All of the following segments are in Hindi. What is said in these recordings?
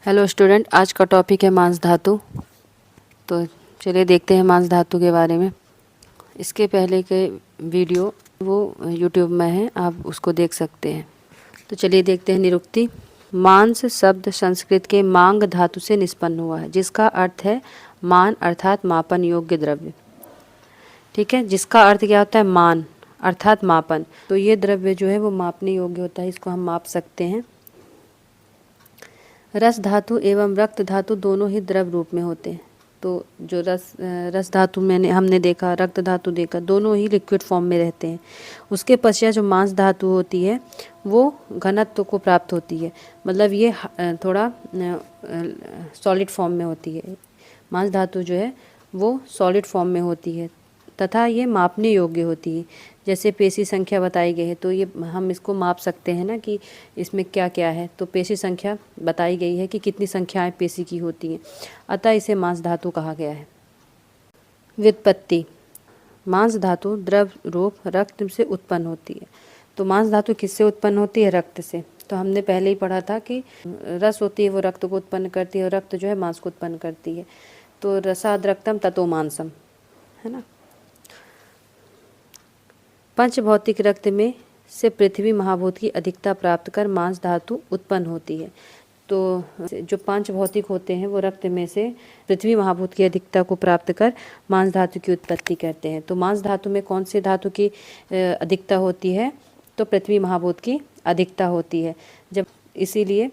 हेलो स्टूडेंट, आज का टॉपिक है मांस धातु। तो चलिए देखते हैं मांस धातु के बारे में। इसके पहले के वीडियो वो यूट्यूब में है, आप उसको देख सकते हैं। तो चलिए देखते हैं निरुक्ति। मांस शब्द संस्कृत के मांग धातु से निष्पन्न हुआ है, जिसका अर्थ है मान अर्थात मापन योग्य द्रव्य। ठीक है, जिसका अर्थ क्या होता है? मान अर्थात मापन। तो ये द्रव्य जो है वो मापने योग्य होता है, इसको हम माप सकते हैं। रस धातु एवं रक्त धातु दोनों ही द्रव रूप में होते हैं। तो जो रस धातु हमने देखा, रक्त धातु देखा, दोनों ही लिक्विड फॉर्म में रहते हैं। उसके पश्चात जो मांस धातु होती है वो घनत्व को प्राप्त होती है, मतलब ये थोड़ा सॉलिड फॉर्म में होती है। मांस धातु जो है वो सॉलिड फॉर्म में होती है तथा ये मापने योग्य होती है। जैसे पेशी संख्या बताई गई है, तो ये हम इसको माप सकते हैं ना कि इसमें क्या क्या है। तो पेशी संख्या बताई गई है कि कितनी संख्याएं पेशी की होती हैं, अतः इसे मांस धातु कहा गया है। व्युत्पत्ति। मांस धातु द्रव रूप रक्त से उत्पन्न होती है। तो मांस धातु किससे उत्पन्न होती है? रक्त से। तो हमने पहले ही पढ़ा था कि रस होती है वो रक्त को उत्पन्न करती है और रक्त जो है मांस को उत्पन्न करती है। तो रसाद रक्तम ततो मांसम, है ना। पंच भौतिक रक्त में से पृथ्वी महाभूत की अधिकता प्राप्त कर मांस धातु उत्पन्न होती है। तो जो पांच भौतिक होते हैं वो रक्त में से पृथ्वी महाभूत की अधिकता को प्राप्त कर मांस धातु की उत्पत्ति करते हैं। तो मांस धातु में कौन से धातु की अधिकता होती है? तो पृथ्वी महाभूत की अधिकता होती है। जब इसीलिए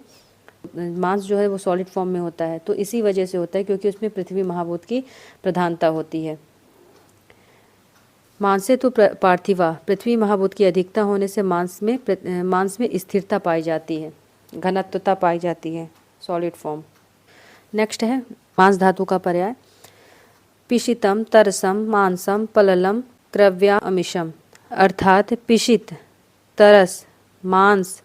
मांस जो है वो सॉलिड फॉर्म में होता है, तो इसी वजह से होता है क्योंकि उसमें पृथ्वी महाभूत की प्रधानता होती है। मांसे तो पार्थिवा, पृथ्वी महाभूत की अधिकता होने से मांस में स्थिरता पाई जाती है, घनत्वता पाई जाती है, सॉलिड फॉर्म। नेक्स्ट है मांस धातु का पर्याय। पिशितम, तरसम, मांसम, पललम, क्रव्यामिषम। अर्थात पिशित, तरस, मांस,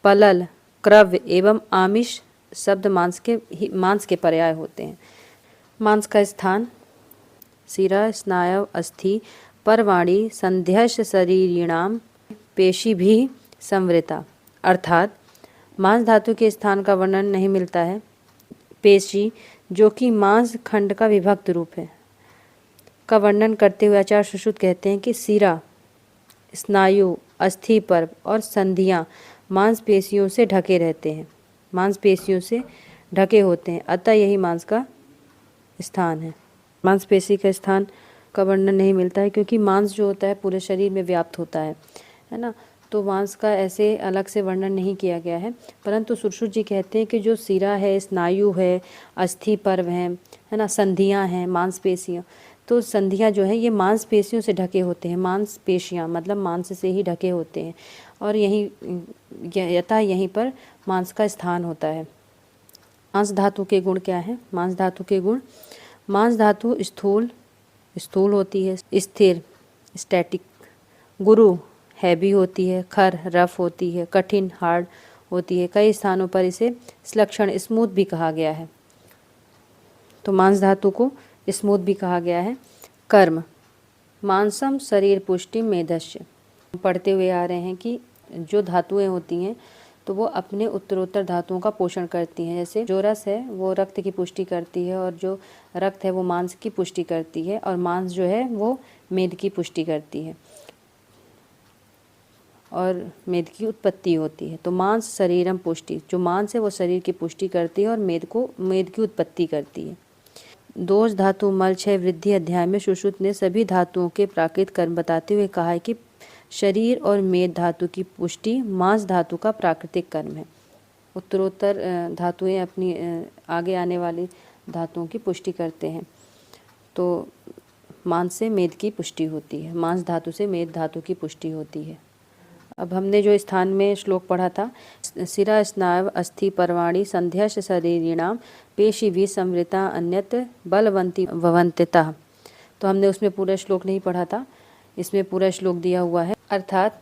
पलल, क्रव्य एवं आमिष शब्द मांस के पर्याय होते हैं। मांस का स्थान शिरा, स्नायु, अस्थि, परवाणी, संध्यश शरीरिणाम पेशी भी संवृता। अर्थात मांस धातु के स्थान का वर्णन नहीं मिलता है। पेशी जो कि मांस खंड का विभक्त रूप है का वर्णन करते हुए आचार्य सुश्रुत कहते हैं कि शिरा, स्नायु, अस्थि पर्व और संधियां मांसपेशियों से ढके रहते हैं, मांसपेशियों से ढके होते हैं, अतः यही मांस का स्थान है। मांसपेशी का स्थान का वर्णन नहीं मिलता है क्योंकि मांस जो होता है पूरे शरीर में व्याप्त होता है ना। तो मांस का ऐसे अलग से वर्णन नहीं किया गया है, परंतु सुश्रुत जी कहते हैं कि जो शिरा है, स्नायु है, अस्थि पर्व है ना, संधियां हैं, मांसपेशियां। तो संधियां जो है ये मांसपेशियों से ढके होते हैं, मांसपेशियां मतलब मांस से ही ढके होते हैं और यहीं पर मांस का स्थान होता है। मांस धातु के गुण क्या है? मांस धातु के गुण। मांस धातु स्थूल होती है, स्थिर स्टैटिक, गुरु हैवी होती है, खर रफ होती है, कठिन हार्ड होती है। कई स्थानों पर इसे श्लक्षण स्मूथ भी कहा गया है। तो मांस धातु को स्मूथ भी कहा गया है। कर्म। मांसम शरीर पुष्टि मेधस्य। पढ़ते हुए आ रहे हैं कि जो धातुएं होती हैं तो वो अपने उत्तरोत्तर धातुओं का पोषण करती हैं। जैसे जो रस है वो रक्त की पुष्टि करती है और जो रक्त है वो मांस की पुष्टि करती है और मांस जो है वो मेद की पुष्टि करती है और मेद की उत्पत्ति होती है। तो मांस शरीरम पुष्टि, जो मांस है वो शरीर की पुष्टि करती है और मेद की उत्पत्ति करती है। दोष धातु मल क्षय वृद्धि अध्याय में सुश्रुत ने सभी धातुओं के प्राकृत कर्म बताते हुए कहा है कि शरीर और मेद धातु की पुष्टि मांस धातु का प्राकृतिक कर्म है। उत्तरोत्तर धातुएं अपनी आगे आने वाली धातुओं की पुष्टि करते हैं। तो मांस से मेद की पुष्टि होती है, मांस धातु से मेद धातु की पुष्टि होती है। अब हमने जो स्थान में श्लोक पढ़ा था, शिरा स्नायु अस्थि परवाणी संध्यश शरीरिणाम पेशी भी संवृता अन्यत बलवंती भवन्त्यतः। तो हमने उसमें पूरा श्लोक नहीं पढ़ा था, इसमें पूरा श्लोक दिया हुआ है। अर्थात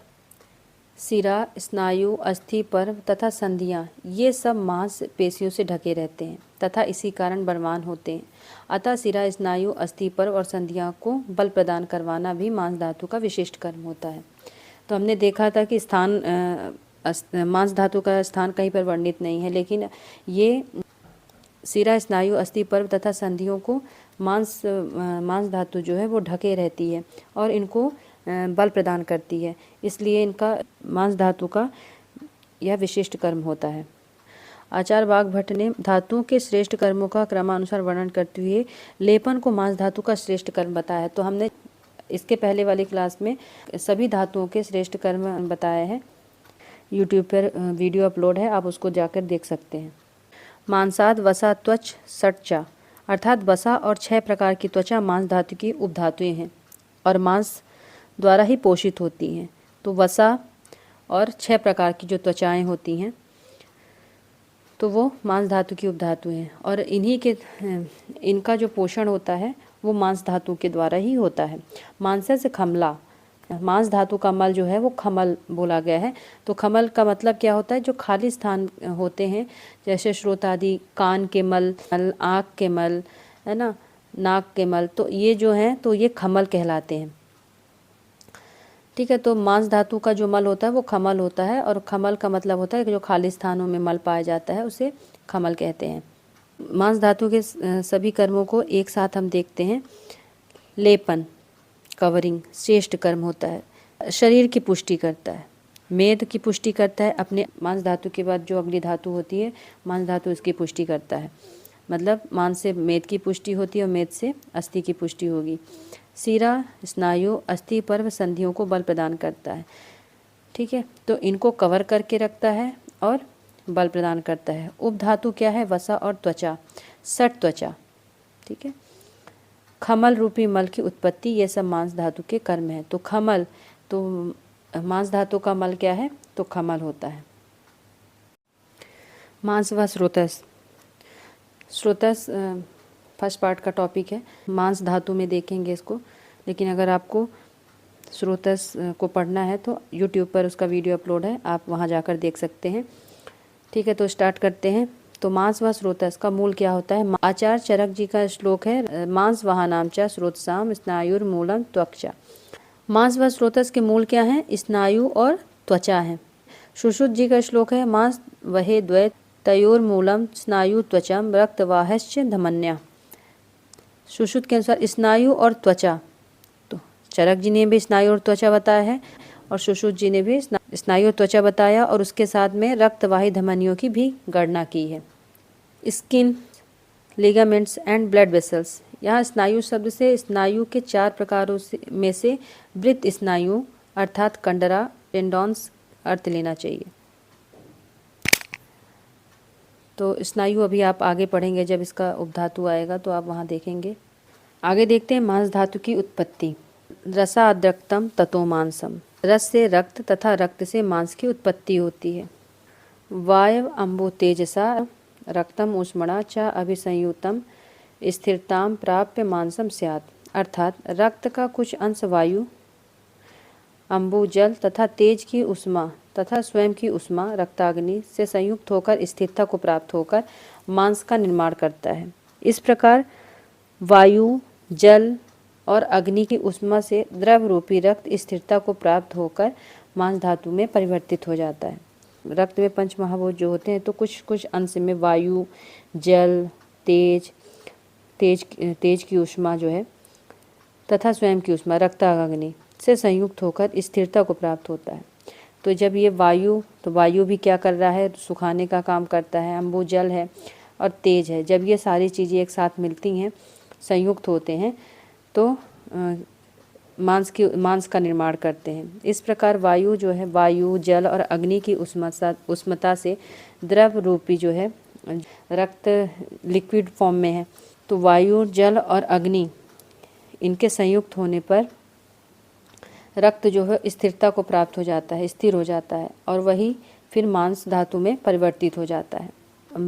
शिरा, स्नायु, अस्थि पर्व तथा संधियां ये सब मांस पेशियों से ढके रहते हैं तथा इसी कारण बलवान होते हैं। अतः शिरा, स्नायु, अस्थि पर्व और संधियां को बल प्रदान करवाना भी मांस धातु का विशिष्ट कर्म होता है। तो हमने देखा था कि मांस धातु का स्थान कहीं पर वर्णित नहीं है, लेकिन ये शिरा स्नायु अस्थि पर्व तथा संधियों को मांस धातु जो है वो ढके रहती है और इनको बल प्रदान करती है, इसलिए इनका मांस धातु का यह विशिष्ट कर्म होता है। आचार्य वाग्भट ने धातुओं के श्रेष्ठ कर्मों का क्रमानुसार वर्णन करते हुए लेपन को मांस धातु का श्रेष्ठ कर्म बताया है। तो हमने इसके पहले वाली क्लास में सभी धातुओं के श्रेष्ठ कर्म बताए हैं। यूट्यूब पर वीडियो अपलोड है, आप उसको जाकर देख सकते हैं। मांसाद वसा त्वच सटचा, अर्थात वसा और 6 प्रकार की त्वचा मांस धातु की उपधातुएं हैं और मांस द्वारा ही पोषित होती हैं। तो वसा और 6 प्रकार की जो त्वचाएं होती हैं तो वो मांस धातु की उपधातु हैं और इनका जो पोषण होता है वो मांस धातु के द्वारा ही होता है। मांस से खमला, मांस धातु का मल जो है वो खमल बोला गया है। तो खमल का मतलब क्या होता है? जो खाली स्थान होते हैं, जैसे श्रोत आदि, कान के मल, आँख के मल, है ना, नाक के मल, तो ये जो हैं तो ये खमल कहलाते हैं। ठीक है, तो मांस धातु का जो मल होता है वो खमल होता है और खमल का मतलब होता है कि जो खाली स्थानों में मल पाया जाता है उसे खमल कहते हैं। मांस धातु के सभी कर्मों को एक साथ हम देखते हैं। लेपन, कवरिंग श्रेष्ठ कर्म होता है, शरीर की पुष्टि करता है, मेद की पुष्टि करता है। अपने मांस धातु के बाद जो अगली धातु होती है मांस धातु इसकी पुष्टि करता है, मतलब मांस से मेद की पुष्टि होती है और मेद से अस्थि की पुष्टि होगी। शिरा स्नायु अस्थि पर्व संधियों को बल प्रदान करता है। ठीक है, तो इनको कवर करके रखता है और बल प्रदान करता है। उपधातु क्या है? वसा और त्वचा, सट त्वचा। ठीक है, खमल रूपी मल की उत्पत्ति, ये सब मांस धातु के कर्म है। तो खमल, तो मांस धातु का मल क्या है? तो खमल होता है। मांस व स्रोतस, स्रोतस फर्स्ट पार्ट का टॉपिक है, मांस धातु में देखेंगे इसको, लेकिन अगर आपको स्रोतस को पढ़ना है तो यूट्यूब पर उसका वीडियो अपलोड है, आप वहां जाकर देख सकते हैं। ठीक है, तो स्टार्ट करते हैं। तो मांस व स्रोतस का मूल क्या होता है? आचार्य चरक जी का श्लोक है, मांस वहानाम च स्रोतसाम स्नायुर्मूलम त्वचा। मांस व स्रोतस के मूल क्या हैं? स्नायु और त्वचा है। सुश्रुत जी का श्लोक है, मांस वहे द्वय तयोर्मूलम स्नायु त्वचम रक्तवाहश्च धमन्या। सुश्रुत के अनुसार स्नायु और त्वचा, तो चरक जी ने भी स्नायु और त्वचा बताया है और सुश्रुत जी ने भी स्नायु और त्वचा बताया और उसके साथ में रक्तवाही धमनियों की भी गणना की है। Skin, ligaments and blood vessels, यहाँ स्नायु शब्द से स्नायु के 4 प्रकारों में से वृत्त स्नायु अर्थात कंडरा, टेंडॉन्स अर्थ लेना चाहिए। तो स्नायु अभी आप आगे पढ़ेंगे, जब इसका उपधातु आएगा तो आप वहाँ देखेंगे। आगे देखते हैं मांस धातु की उत्पत्ति। रसाद्रक्तम ततो मांसम, रस से रक्त तथा रक्त से मांस की उत्पत्ति होती है। वायव अम्बु तेजसा रक्तम ऊष्मणा च अभिसंयुतम स्थिरताम प्राप्य मांसम स्यात्, अर्थात रक्त का कुछ अंश वायु, अम्बु जल तथा तेज की उष्मा तथा स्वयं की उष्मा रक्ताग्नि से संयुक्त होकर स्थिरता को प्राप्त होकर मांस का निर्माण करता है। इस प्रकार वायु, जल और अग्नि की उष्मा से द्रव रूपी रक्त स्थिरता को प्राप्त होकर मांस धातु में परिवर्तित हो जाता है। रक्त में पंच महाभूत जो होते हैं तो कुछ कुछ अंश में वायु, जल, तेज की उष्मा जो है तथा स्वयं की उष्मा रक्ताग्नि से संयुक्त होकर स्थिरता को प्राप्त होता है। तो जब ये वायु भी क्या कर रहा है? सुखाने का काम करता है। अम्बु जल है और तेज है। जब ये सारी चीज़ें एक साथ मिलती हैं, संयुक्त होते हैं, तो मांस का निर्माण करते हैं। इस प्रकार वायु जो है, वायु, जल और अग्नि की उष्मता से द्रव रूपी जो है रक्त लिक्विड फॉर्म में है, तो वायु, जल और अग्नि इनके संयुक्त होने पर रक्त जो है स्थिरता को प्राप्त हो जाता है, स्थिर हो जाता है और वही फिर मांस धातु में परिवर्तित हो जाता है।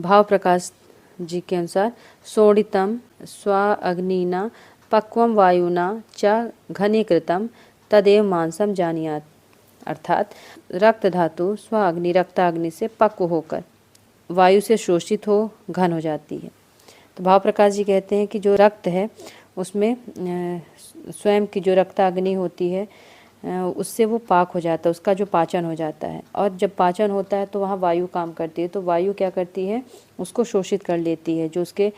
भाव प्रकाश जी के अनुसार सोडितम स्वा अग्निना पक्वम वायुना च घनीकृतम तदेव मांसम जानियात, अर्थात रक्त धातु स्व अग्नि रक्ताग्नि से पक्व होकर वायु से शोषित हो घन हो जाती है। तो भाव प्रकाश जी कहते हैं कि जो रक्त है उसमें स्वयं की जो रक्ताग्नि होती है उससे वो पाक हो जाता है, उसका जो पाचन हो जाता है। और जब पाचन होता है तो वहाँ वायु काम करती है, तो वायु क्या करती है, उसको शोषित कर लेती है, जो उसके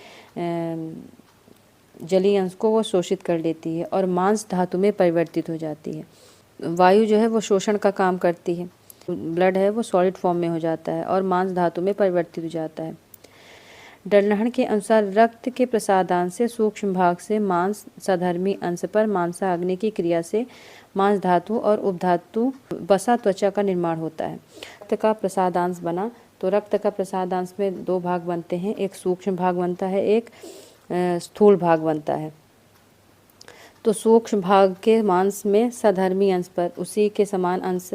जलीय अंश को वो शोषित कर लेती है और मांस धातु में परिवर्तित हो जाती है। वायु जो है वो शोषण का काम करती है, ब्लड है वो सॉलिड फॉर्म में हो जाता है और मांस धातु में परिवर्तित हो जाता है। डलहन के अनुसार रक्त के प्रसादांश से सूक्ष्म भाग से मांस साधर्मी अंश पर मांसाग्नि की क्रिया से मांस धातु और उपधातु वसा त्वचा का निर्माण होता है। रक्त का प्रसादांश बना तो रक्त का प्रसादांश में दो भाग बनते हैं, एक सूक्ष्म भाग बनता है, एक स्थूल भाग बनता है। तो सूक्ष्म भाग के मांस में साधर्मी अंश पर उसी के समान अंश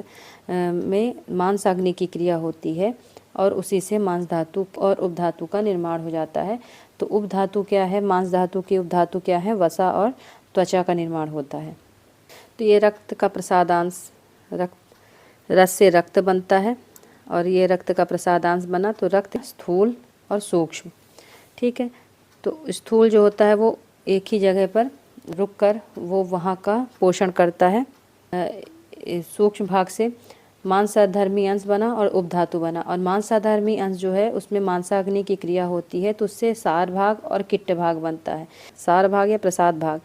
में मांसाग्नि की क्रिया होती है और उसी से मांस धातु और उपधातु का निर्माण हो जाता है। तो उपधातु क्या है, मांस धातु की उपधातु क्या है, वसा और त्वचा का निर्माण होता है। तो ये रक्त का प्रसादांश, रस से रक्त बनता है और ये रक्त का प्रसादांश बना तो रक्त स्थूल और सूक्ष्म, ठीक है। तो स्थूल जो होता है वो एक ही जगह पर रुककर वो वहाँ का पोषण करता है। सूक्ष्म भाग से मांसाधर्मी अंश बना और उपधातु बना, और मांसाधर्मी अंश जो है उसमें मांसाग्नि की क्रिया होती है तो उससे सार भाग और किट्ट भाग बनता है, सार भाग या प्रसाद भाग।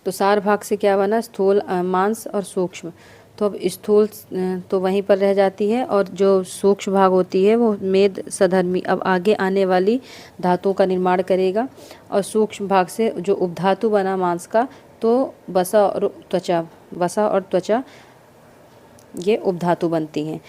तो सार भाग से क्या बना, स्थूल मांस और सूक्ष्म। तो अब स्थूल तो वहीं पर रह जाती है और जो सूक्ष्म भाग होती है वो मेद सधर्मी अब आगे आने वाली धातुओं का निर्माण करेगा, और सूक्ष्म भाग से जो उपधातु बना मांस का तो वसा और त्वचा ये उपधातु बनती हैं।